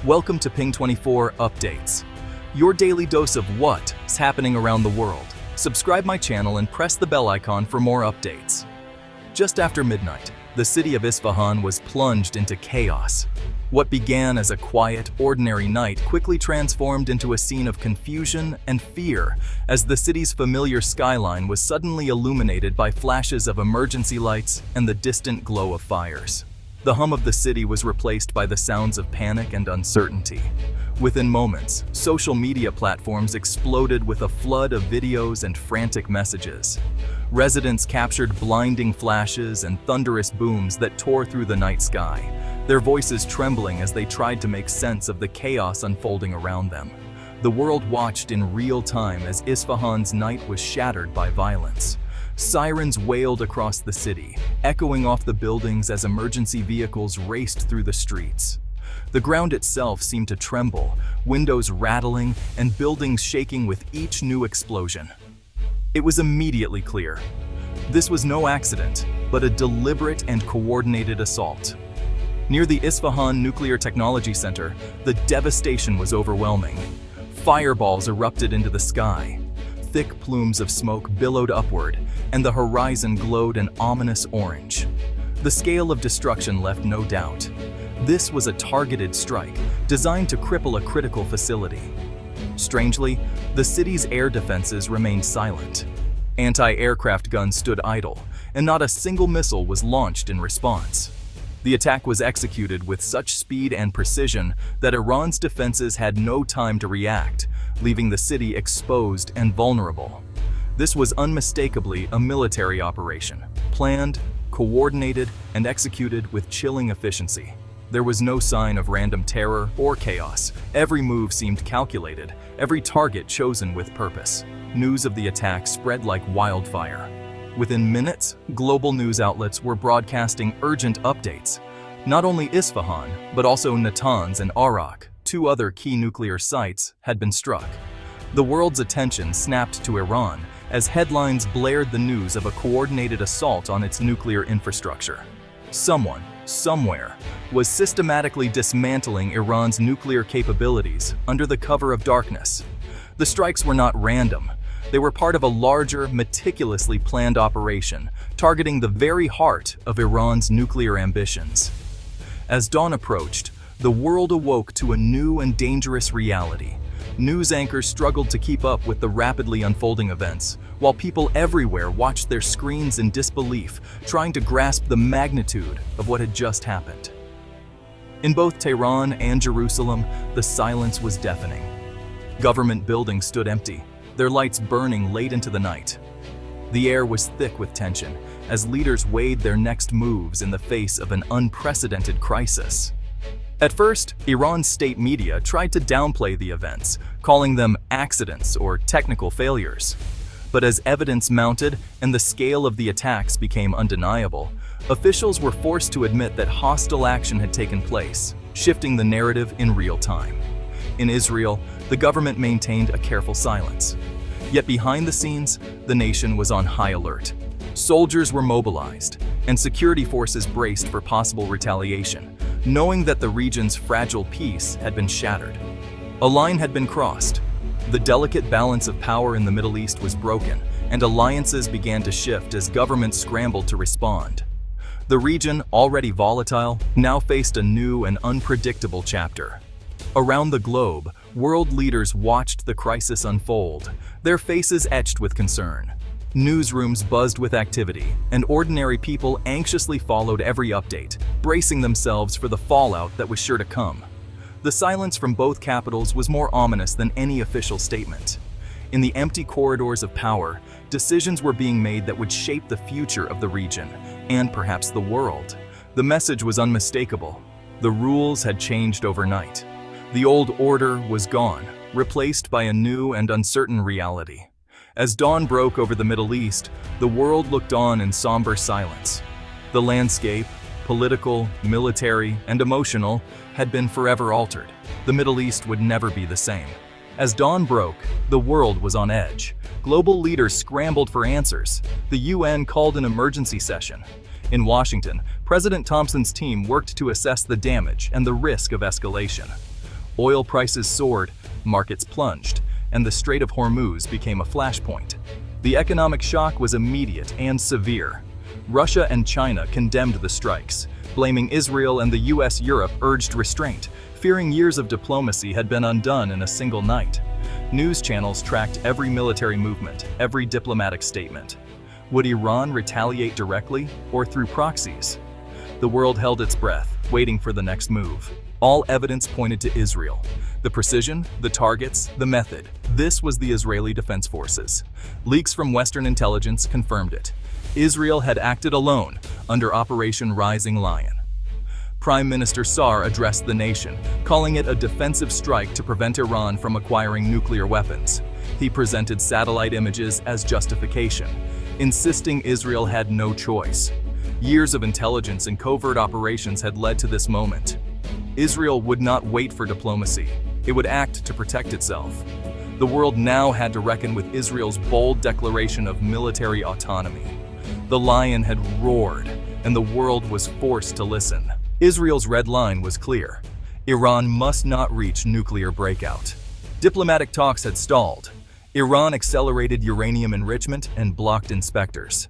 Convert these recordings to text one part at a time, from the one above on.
Welcome to Ping 24 Updates, your daily dose of what's happening around the world. Subscribe my channel and press the bell icon for more updates. Just after midnight, the city of Isfahan was plunged into chaos. What began as a quiet, ordinary night quickly transformed into a scene of confusion and fear as the city's familiar skyline was suddenly illuminated by flashes of emergency lights and the distant glow of fires. The hum of the city was replaced by the sounds of panic and uncertainty. Within moments, social media platforms exploded with a flood of videos and frantic messages. Residents captured blinding flashes and thunderous booms that tore through the night sky, their voices trembling as they tried to make sense of the chaos unfolding around them. The world watched in real time as Isfahan's night was shattered by violence. Sirens wailed across the city, echoing off the buildings as emergency vehicles raced through the streets. The ground itself seemed to tremble, windows rattling and buildings shaking with each new explosion. It was immediately clear. This was no accident, but a deliberate and coordinated assault. Near the Isfahan Nuclear Technology Center, the devastation was overwhelming. Fireballs erupted into the sky. Thick plumes of smoke billowed upward, and the horizon glowed an ominous orange. The scale of destruction left no doubt. This was a targeted strike, designed to cripple a critical facility. Strangely, the city's air defenses remained silent. Anti-aircraft guns stood idle, and not a single missile was launched in response. The attack was executed with such speed and precision that Iran's defenses had no time to react, leaving the city exposed and vulnerable. This was unmistakably a military operation, planned, coordinated, and executed with chilling efficiency. There was no sign of random terror or chaos. Every move seemed calculated, every target chosen with purpose. News of the attack spread like wildfire. Within minutes, global news outlets were broadcasting urgent updates. Not only Isfahan, but also Natanz and Arak, two other key nuclear sites, had been struck. The world's attention snapped to Iran as headlines blared the news of a coordinated assault on its nuclear infrastructure. Someone, somewhere, was systematically dismantling Iran's nuclear capabilities under the cover of darkness. The strikes were not random. They were part of a larger, meticulously planned operation, targeting the very heart of Iran's nuclear ambitions. As dawn approached, the world awoke to a new and dangerous reality. News anchors struggled to keep up with the rapidly unfolding events, while people everywhere watched their screens in disbelief, trying to grasp the magnitude of what had just happened. In both Tehran and Jerusalem, the silence was deafening. Government buildings stood empty, their lights burning late into the night. The air was thick with tension as leaders weighed their next moves in the face of an unprecedented crisis. At first, Iran's state media tried to downplay the events, calling them accidents or technical failures. But as evidence mounted and the scale of the attacks became undeniable, officials were forced to admit that hostile action had taken place, shifting the narrative in real time. In Israel, the government maintained a careful silence. Yet behind the scenes, the nation was on high alert. Soldiers were mobilized, and security forces braced for possible retaliation, knowing that the region's fragile peace had been shattered. A line had been crossed. The delicate balance of power in the Middle East was broken, and alliances began to shift as governments scrambled to respond. The region, already volatile, now faced a new and unpredictable chapter. Around the globe, world leaders watched the crisis unfold, their faces etched with concern. Newsrooms buzzed with activity, and ordinary people anxiously followed every update, bracing themselves for the fallout that was sure to come. The silence from both capitals was more ominous than any official statement. In the empty corridors of power, decisions were being made that would shape the future of the region, and perhaps the world. The message was unmistakable. The rules had changed overnight. The old order was gone, replaced by a new and uncertain reality. As dawn broke over the Middle East, the world looked on in somber silence. The landscape, political, military, and emotional, had been forever altered. The Middle East would never be the same. As dawn broke, the world was on edge. Global leaders scrambled for answers. The UN called an emergency session. In Washington, President Thompson's team worked to assess the damage and the risk of escalation. Oil prices soared, markets plunged, and the Strait of Hormuz became a flashpoint. The economic shock was immediate and severe. Russia and China condemned the strikes, blaming Israel, and the US. Europe urged restraint, fearing years of diplomacy had been undone in a single night. News channels tracked every military movement, every diplomatic statement. Would Iran retaliate directly or through proxies? The world held its breath, waiting for the next move. All evidence pointed to Israel. The precision, the targets, the method. This was the Israeli Defense Forces. Leaks from Western intelligence confirmed it. Israel had acted alone under Operation Rising Lion. Prime Minister Saar addressed the nation, calling it a defensive strike to prevent Iran from acquiring nuclear weapons. He presented satellite images as justification, insisting Israel had no choice. Years of intelligence and covert operations had led to this moment. Israel would not wait for diplomacy. It would act to protect itself. The world now had to reckon with Israel's bold declaration of military autonomy. The lion had roared, and the world was forced to listen. Israel's red line was clear. Iran must not reach nuclear breakout. Diplomatic talks had stalled. Iran accelerated uranium enrichment and blocked inspectors.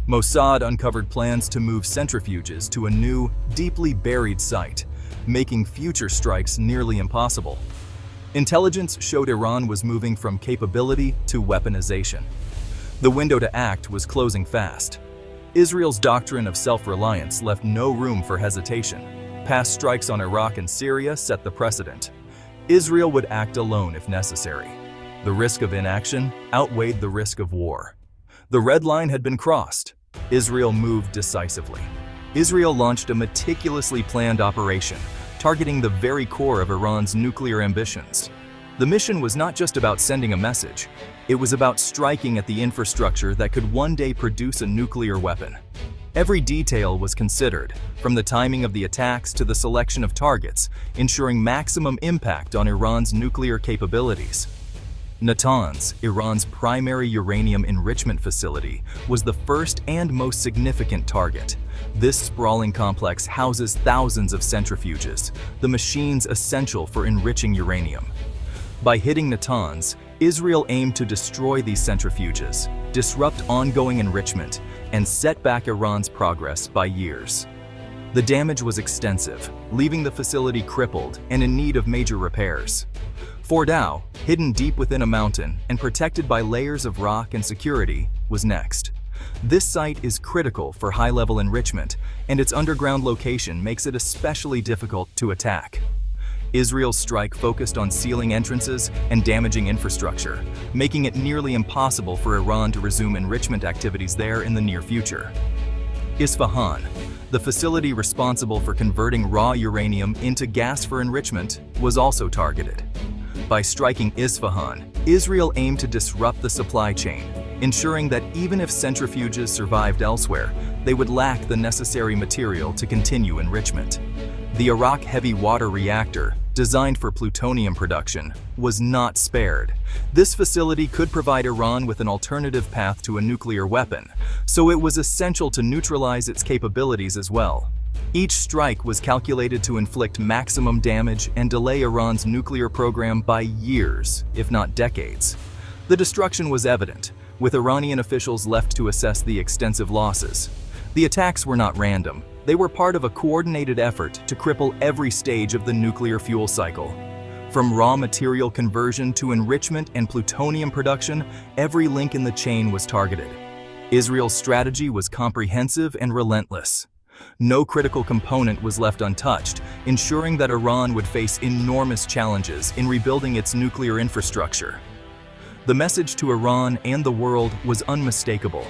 Mossad uncovered plans to move centrifuges to a new, deeply buried site, making future strikes nearly impossible. Intelligence showed Iran was moving from capability to weaponization. The window to act was closing fast. Israel's doctrine of self-reliance left no room for hesitation. Past strikes on Iraq and Syria set the precedent. Israel would act alone if necessary. The risk of inaction outweighed the risk of war. The red line had been crossed. Israel moved decisively. Israel launched a meticulously planned operation, targeting the very core of Iran's nuclear ambitions. The mission was not just about sending a message. It was about striking at the infrastructure that could one day produce a nuclear weapon. Every detail was considered, from the timing of the attacks to the selection of targets, ensuring maximum impact on Iran's nuclear capabilities. Natanz, Iran's primary uranium enrichment facility, was the first and most significant target. This sprawling complex houses thousands of centrifuges, the machines essential for enriching uranium. By hitting Natanz, Israel aimed to destroy these centrifuges, disrupt ongoing enrichment, and set back Iran's progress by years. The damage was extensive, leaving the facility crippled and in need of major repairs. Fordow, hidden deep within a mountain and protected by layers of rock and security, was next. This site is critical for high-level enrichment, and its underground location makes it especially difficult to attack. Israel's strike focused on sealing entrances and damaging infrastructure, making it nearly impossible for Iran to resume enrichment activities there in the near future. Isfahan, the facility responsible for converting raw uranium into gas for enrichment, was also targeted. By striking Isfahan, Israel aimed to disrupt the supply chain, ensuring that even if centrifuges survived elsewhere, they would lack the necessary material to continue enrichment. The Iraq heavy water reactor, designed for plutonium production, was not spared. This facility could provide Iran with an alternative path to a nuclear weapon, so it was essential to neutralize its capabilities as well. Each strike was calculated to inflict maximum damage and delay Iran's nuclear program by years, if not decades. The destruction was evident, with Iranian officials left to assess the extensive losses. The attacks were not random. They were part of a coordinated effort to cripple every stage of the nuclear fuel cycle. From raw material conversion to enrichment and plutonium production, every link in the chain was targeted. Israel's strategy was comprehensive and relentless. No critical component was left untouched, ensuring that Iran would face enormous challenges in rebuilding its nuclear infrastructure. The message to Iran and the world was unmistakable.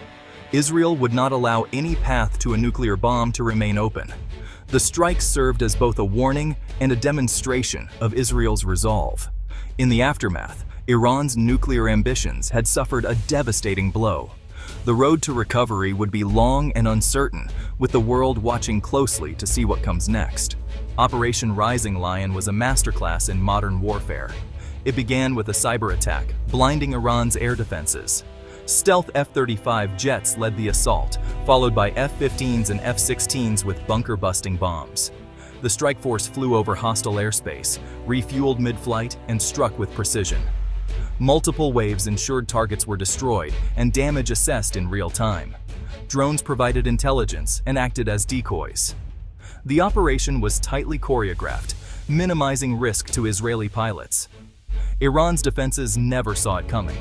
Israel would not allow any path to a nuclear bomb to remain open. The strikes served as both a warning and a demonstration of Israel's resolve. In the aftermath, Iran's nuclear ambitions had suffered a devastating blow. The road to recovery would be long and uncertain, with the world watching closely to see what comes next. Operation Rising Lion was a masterclass in modern warfare. It began with a cyber attack, blinding Iran's air defenses. Stealth F-35 jets led the assault, followed by F-15s and F-16s with bunker-busting bombs. The strike force flew over hostile airspace, refueled mid-flight, and struck with precision. Multiple waves ensured targets were destroyed and damage assessed in real time. Drones provided intelligence and acted as decoys. The operation was tightly choreographed, minimizing risk to Israeli pilots. Iran's defenses never saw it coming.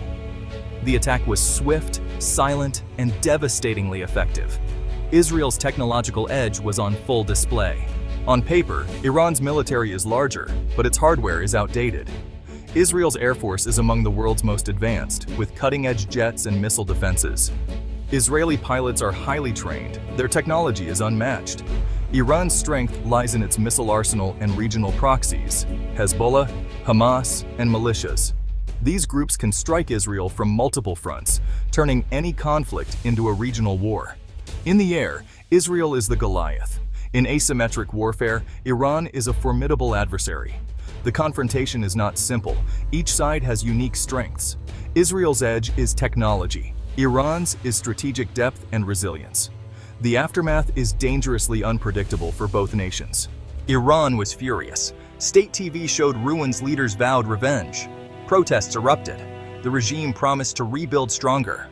The attack was swift, silent, and devastatingly effective. Israel's technological edge was on full display. On paper, Iran's military is larger, but its hardware is outdated. Israel's air force is among the world's most advanced, with cutting-edge jets and missile defenses. Israeli pilots are highly trained. Their technology is unmatched. Iran's strength lies in its missile arsenal and regional proxies, Hezbollah, Hamas, and militias. These groups can strike Israel from multiple fronts, turning any conflict into a regional war. In the air, Israel is the Goliath. In asymmetric warfare, Iran is a formidable adversary. The confrontation is not simple. Each side has unique strengths. Israel's edge is technology. Iran's is strategic depth and resilience. The aftermath is dangerously unpredictable for both nations. Iran was furious. State TV showed ruins leaders vowed revenge. Protests erupted. The regime promised to rebuild stronger.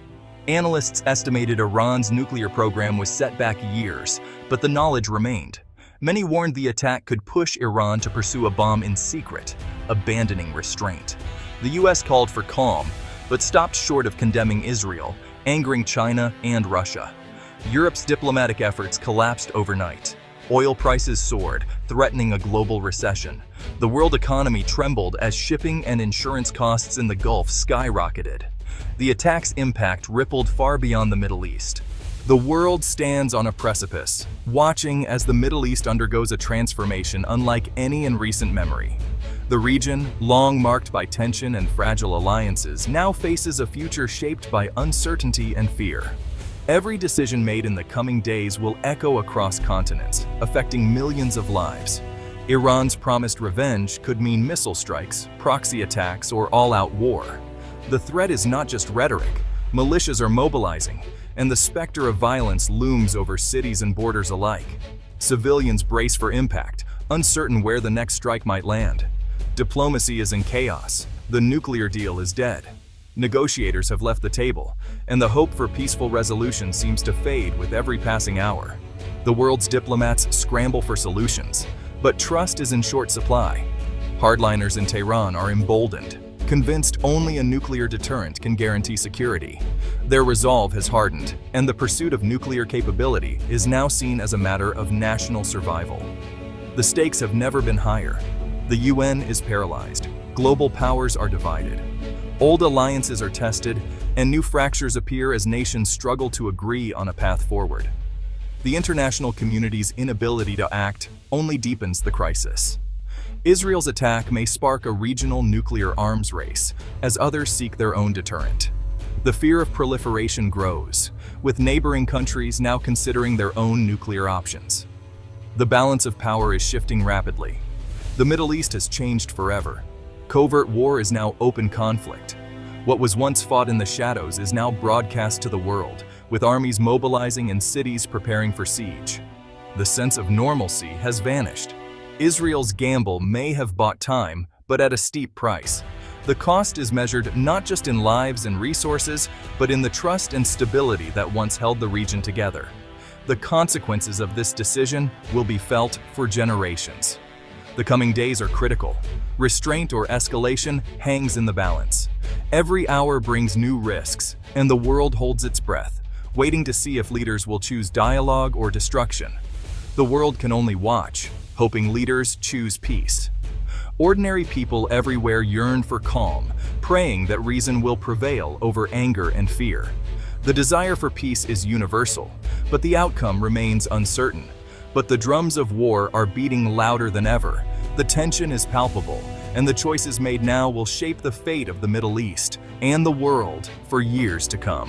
Analysts estimated Iran's nuclear program was set back years, but the knowledge remained. Many warned the attack could push Iran to pursue a bomb in secret, abandoning restraint. The US called for calm, but stopped short of condemning Israel, angering China and Russia. Europe's diplomatic efforts collapsed overnight. Oil prices soared, threatening a global recession. The world economy trembled as shipping and insurance costs in the Gulf skyrocketed. The attack's impact rippled far beyond the Middle East. The world stands on a precipice, watching as the Middle East undergoes a transformation unlike any in recent memory. The region, long marked by tension and fragile alliances, now faces a future shaped by uncertainty and fear. Every decision made in the coming days will echo across continents, affecting millions of lives. Iran's promised revenge could mean missile strikes, proxy attacks, or all-out war. The threat is not just rhetoric. Militias are mobilizing, and the specter of violence looms over cities and borders alike. Civilians brace for impact, uncertain where the next strike might land. Diplomacy is in chaos. The nuclear deal is dead. Negotiators have left the table, and the hope for peaceful resolution seems to fade with every passing hour. The world's diplomats scramble for solutions, but trust is in short supply. Hardliners in Tehran are emboldened, convinced only a nuclear deterrent can guarantee security. Their resolve has hardened, and the pursuit of nuclear capability is now seen as a matter of national survival. The stakes have never been higher. The UN is paralyzed. Global powers are divided. Old alliances are tested, and new fractures appear as nations struggle to agree on a path forward. The international community's inability to act only deepens the crisis. Israel's attack may spark a regional nuclear arms race as others seek their own deterrent. The fear of proliferation grows, with neighboring countries now considering their own nuclear options. The balance of power is shifting rapidly. The Middle East has changed forever. Covert war is now open conflict. What was once fought in the shadows is now broadcast to the world, with armies mobilizing and cities preparing for siege. The sense of normalcy has vanished. Israel's gamble may have bought time, but at a steep price. The cost is measured not just in lives and resources, but in the trust and stability that once held the region together. The consequences of this decision will be felt for generations. The coming days are critical. Restraint or escalation hangs in the balance. Every hour brings new risks, and the world holds its breath, waiting to see if leaders will choose dialogue or destruction. The world can only watch, hoping leaders choose peace. Ordinary people everywhere yearn for calm, praying that reason will prevail over anger and fear. The desire for peace is universal, but the outcome remains uncertain. But the drums of war are beating louder than ever. The tension is palpable, and the choices made now will shape the fate of the Middle East and the world for years to come.